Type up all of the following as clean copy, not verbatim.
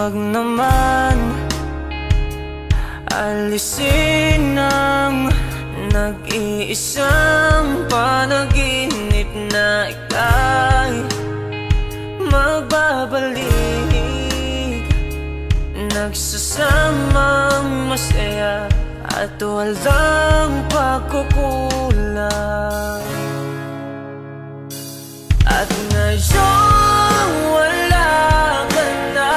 Huwag naman alisin ang nag-iisang panaginip na ika'y magbabalik, nagsasamang masaya at walang pagkukulang. At ngayon wala ka na,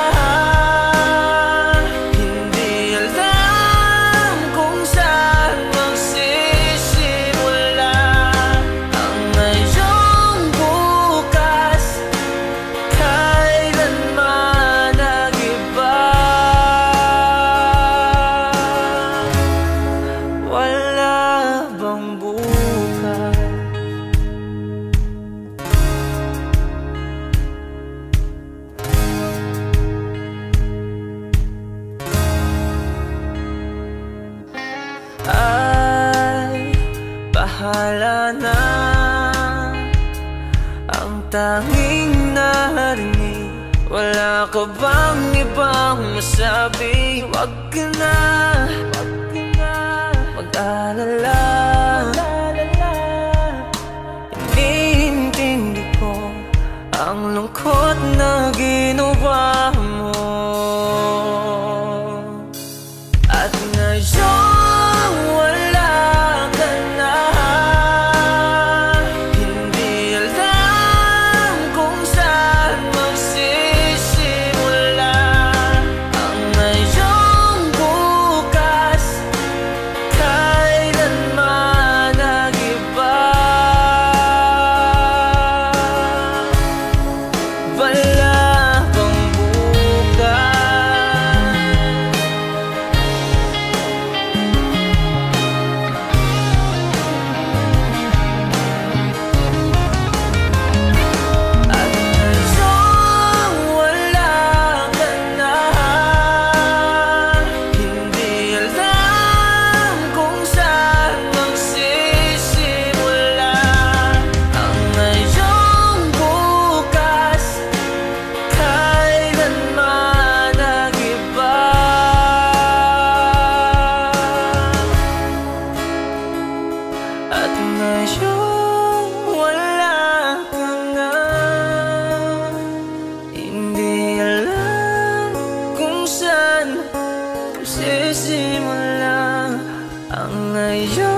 hindi alam kung saan magsisimula ang ngayong bukas, kailanman nag-iba. Wala bang bukas? Ay, bahala na. Ang tanging narinig, wala ka bang ibang masabi? Huwag ka na mag-alala. Iniintindi ko ang lungkot na ginawa mo. At ngayon wala ka na, hindi alam kung saan magsisimula ang ngayong bukas, kailanman nag-iba. Wala bang bukas? At ngayon wala ka na, hindi alam kung saan magsisimula ang ngayong bukas, kailanman nag-iba. At ngayon wala ka na, hindi alam kung saan magsisimula ang ngayon